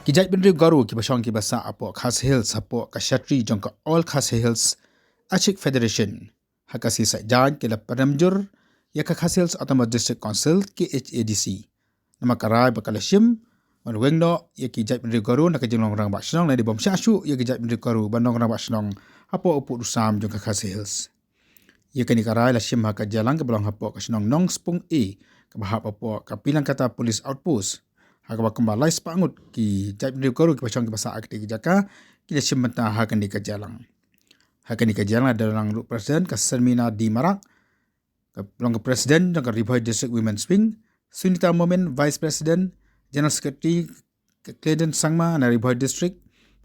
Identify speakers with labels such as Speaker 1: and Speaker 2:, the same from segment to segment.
Speaker 1: Kijai Pynduh Garo ki basong ki basa apo Khas Hills apo Kashatri jongka all Khas Hills Achik Federation hakasi sa jan ki la Paramjur yaka Khas Hills Autonomous District Council ki HADC nama karai bakalashim man wengno yaki Kijai Pynduh Garo na kajinglong Rangbah Shnong na di bom syashu yaki Kijai Pynduh Garo bandong Rangbah Shnong apo upu dusam jongka Khas Hills yakani karai la shim haka jalang ke belong apo ka Shnong nong spung e ka bahap apo ka pilang kata police outpost Haka kembali sepangut ki Kijai Pynduh Garo ki pasang ki basa akti ki jaka ki lesim mentah hakan di kajalang. Hakan di kajalang adalah lang presiden ka Sermina di Marak ka long presiden dan ka Ribhoi District Women's Wing, Sunita Momen Vice President, General Secretary ke Clayton Sangma na Ribhoi District,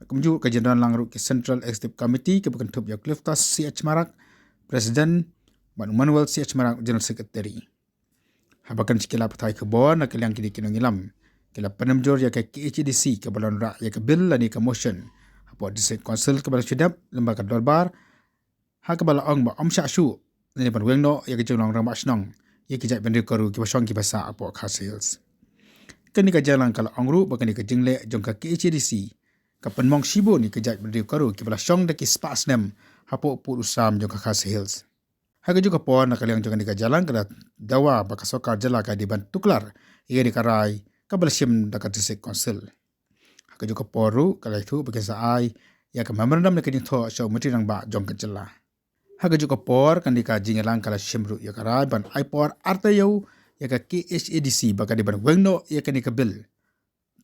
Speaker 1: kemudian ka General lang ki Central Executive Committee ke bukan ya Cliftas CH Marak, Presiden Manuel CH Marak General Secretary. Habakan sikila patai ke bawah na kaliang kini kinongilam. Kila penamjur ya ke HDC ke balon rak ya ke bill lani ke motion apo district council ke balon syedap lembaga dolbar ha ke balon ong ba om syashu ni ban wengno ya ke jonglong Rangbah Shnong ya ke Kijai Pynduh Garo ki basong ki basa apo Khas Hills kini ka jalang kala ongru bakani ke jingle jong ka HDC ka penmong sibo ni ke Kijai Pynduh Garo ki balasong de ki spas nem apo pu usam jong ka Khas Hills ha ke juga pon na kaliang jong ni ka jalang kada dawa bakasokar jala ka di ban tuklar ia di karai kabalashim dekat district council. Haka juga poru kalau itu bagi saai ya ke memorandum nak kini tho show menteri Rangbah jong kecela. Haka juga por kan dika jingelang kalau shimru ya karai ban ipor artayo ya ke KHADC bagi di ban wengno ya ke ni ke bil.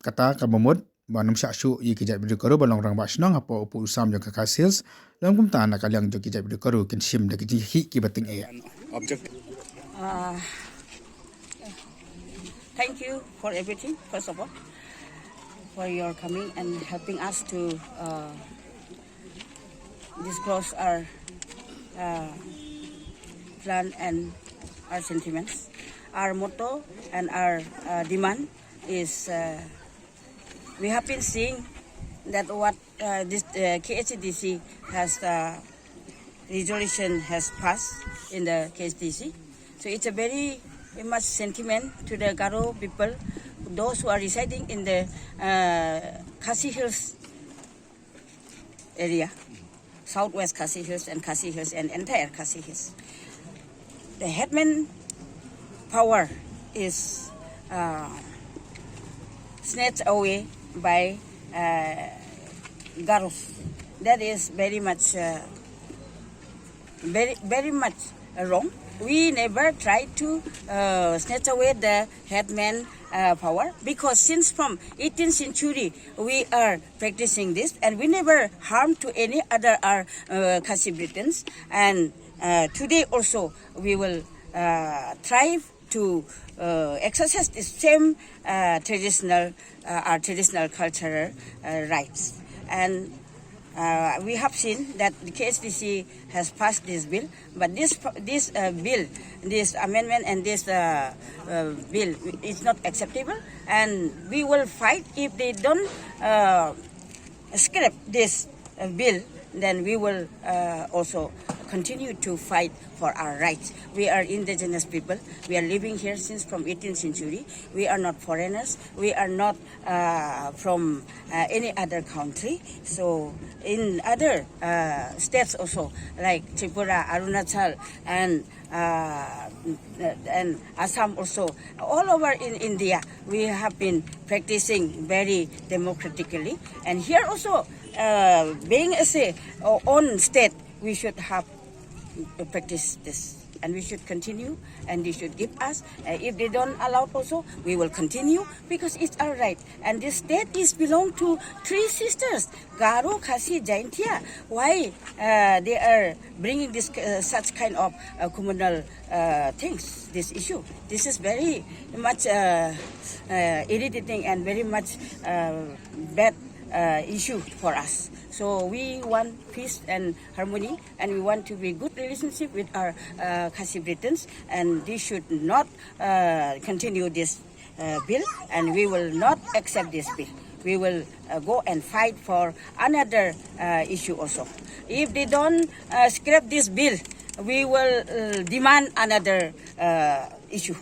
Speaker 1: Kata ka momod banum syashu ya Kijai Pynduh Garo balong Rangbah Shnong apa upu usam jong ke Khas Hills dalam kumtaan nak kaliang jong Kijai Pynduh Garo kin shim dak ji ki bating e.
Speaker 2: Object. Thank you for everything, first of all, for your coming and helping us to disclose our plan and our sentiments. Our motto and our demand is we have been seeing that what this KHDC has resolution has passed in the KHDC. So it's a very much sentiment to the Garo people, those who are residing in the Khas Hills area, southwest Khas Hills and entire Khas Hills. The headman power is snatched away by Garos. That is very much wrong. We never tried to snatch away the headman power because since from 18th century we are practicing this and we never harm to any other Khasi Britons and today also we will try to exercise the same traditional cultural rights and we have seen that the KHDC has passed this bill, but this bill, this amendment and this bill is not acceptable, and we will fight if they don't scrap this bill. Then we will also continue to fight for our rights. We are indigenous people. We are living here since from 18th century. We are not foreigners. We are not from any other country. So in other states also, like Tripura, Arunachal, and Assam also, all over in India, we have been practicing very democratically. And here also, being as a own state, we should have practice this. And we should continue, and they should give us. If they don't allow also, we will continue because it's our right. And this state is belong to three sisters, Garo, Khasi, Jaintia. Why they are bringing this such kind of communal things, this issue? This is very much irritating and very much bad issue for us. So we want peace and harmony, and we want to be good relationship with our Khasi Britons, and they should not continue this bill, and we will not accept this bill. We will go and fight for another issue also. If they don't scrap this bill, we will demand another issue,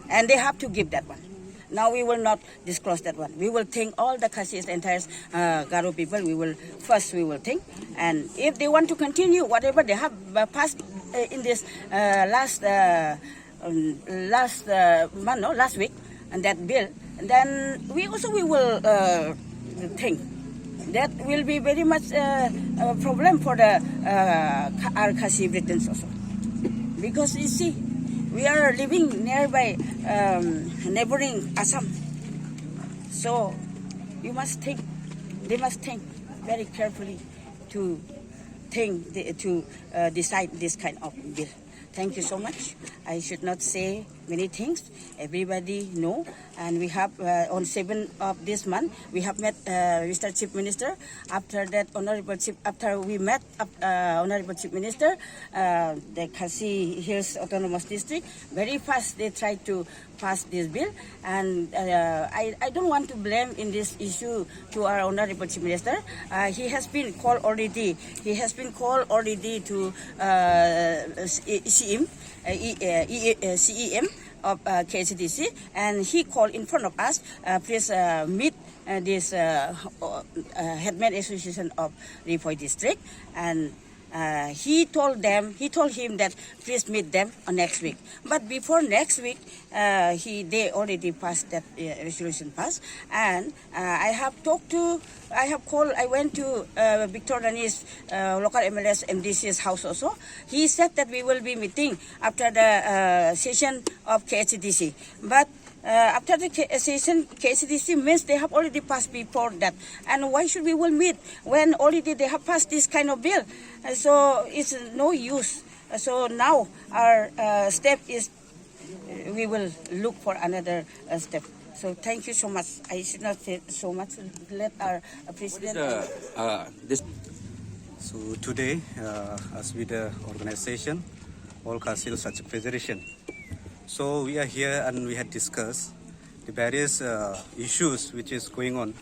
Speaker 2: and they have to give that one. Now we will not disclose that one. We will think all the Khadc entire Garo people. We will think, and if they want to continue whatever they have passed in this last week, and that bill, then we will think. That will be very much a problem for the our Khadc Britons also, because you see, we are living nearby neighboring Assam, so you must think. They must think very carefully to decide this kind of bill. Thank you so much. I should not say many things. Everybody know. And we have on 7th of this month, we have met Mr. Chief Minister. After that, after we met Honorable Chief Minister, the Khadc Hills Autonomous District, very fast they tried to pass this bill. And I don't want to blame in this issue to our Honorable Chief Minister. He has been called already. He has been called already to CEM of KHDC, and he called in front of us, please meet this Headman Association of Ripoy District, and he told him that please meet them on next week. But before next week, they already passed that resolution passed, and I went to Victor Rani's local MLS MDC's house also. He said that we will be meeting after the session of KHDC, but after the session, KHDC means they have already passed before that. And why should we will meet when already they have passed this kind of bill? So it's no use. So now our step is we will look for another step. So thank you so much. I should not say so much. Let our president.
Speaker 3: So today, as with the organization, all Khadc such federation. So we are here and we had discussed the various issues which is going on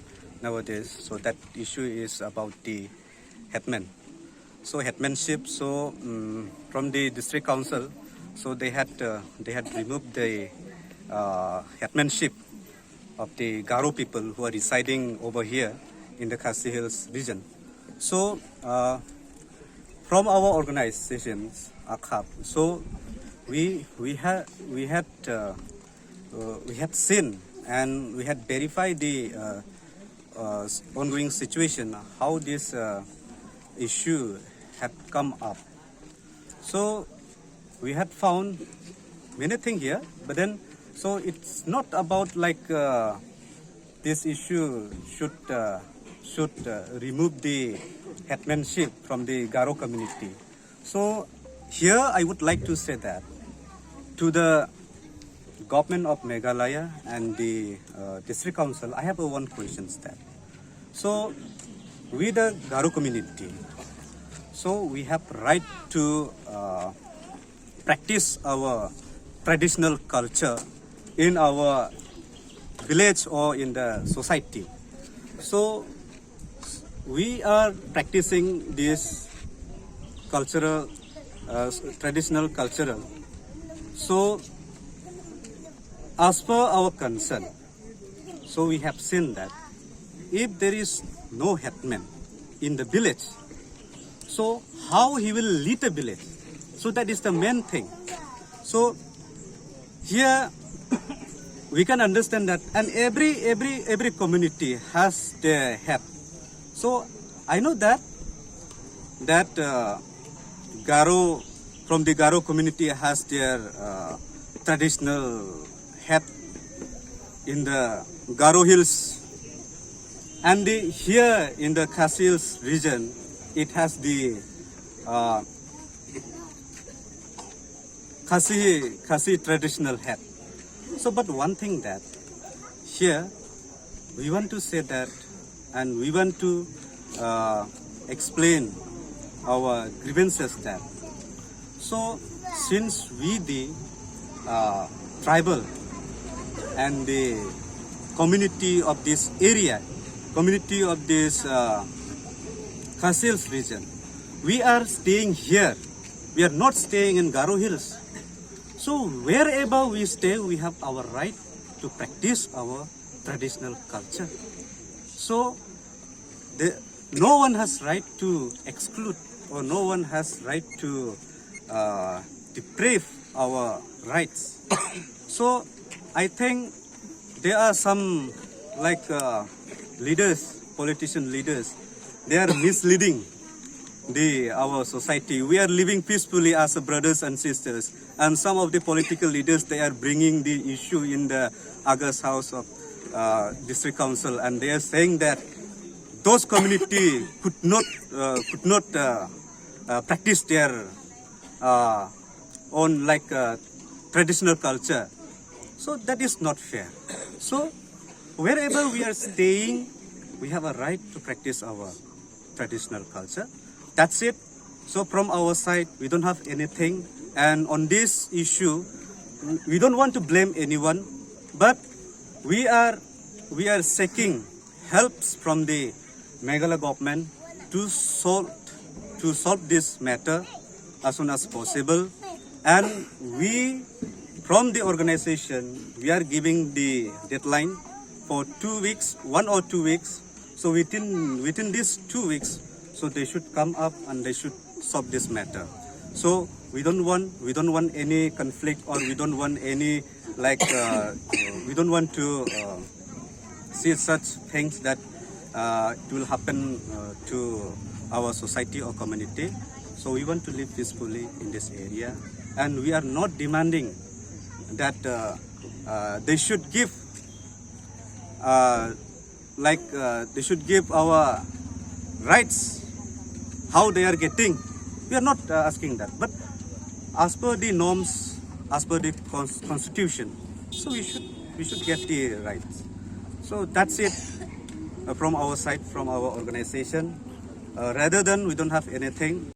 Speaker 3: nowadays. So that issue is about the headman. So headmanship. So from the district council, so they had removed the headmanship of the Garo people who are residing over here in the Khadc Hills region. So from our organizations, Iakhih, so we had seen and we had verified the ongoing situation, how this issue had come up. So we had found many things here, but then so it's not about like this issue should remove the headmanship from the Garo community. So here I would like to say that to the government of Meghalaya and the district council, I have one question that. So we the Garo community, so we have right to practice our traditional culture in our village or in the society. So we are practicing this cultural, traditional cultural. So as per our concern, so we have seen that if there is no headman in the village, so how he will lead the village? So that is the main thing. So here we can understand that, and every community has their head. So I know that Garo, from the Garo community, has their traditional head in the Garo Hills, and here in the Khadc Hills region, it has the Khadc traditional head. So, but one thing that here we want to say that, and we want to explain our grievances that. So, since we the tribal and the community of this area, community of this Khadc Hills region, we are staying here. We are not staying in Garo Hills. So wherever we stay, we have our right to practice our traditional culture. So no one has right to exclude, or no one has right to deprive our rights. So I think there are some politician leaders, they are misleading our society. We are living peacefully as brothers and sisters, and some of the political leaders, they are bringing the issue in the August House of District Council, and they are saying that those community could not practice their own traditional culture. So that is not fair. So wherever we are staying, we have a right to practice our traditional culture. That's it. So from our side, we don't have anything. And on this issue, we don't want to blame anyone, but we are seeking helps from the Meghalaya government to solve this matter as soon as possible. And we, from the organization, we are giving the deadline for 2 weeks, 1 or 2 weeks. So within these 2 weeks, so they should come up and they should solve this matter. So we don't want any conflict, or we don't want any we don't want to see such things that it will happen to our society or community. So we want to live peacefully in this area, and we are not demanding that they should give they should give our rights how they are getting. We are not asking that, but as per the norms, as per the constitution, so we should get the rights. So that's it from our side, from our organization. Rather than we don't have anything.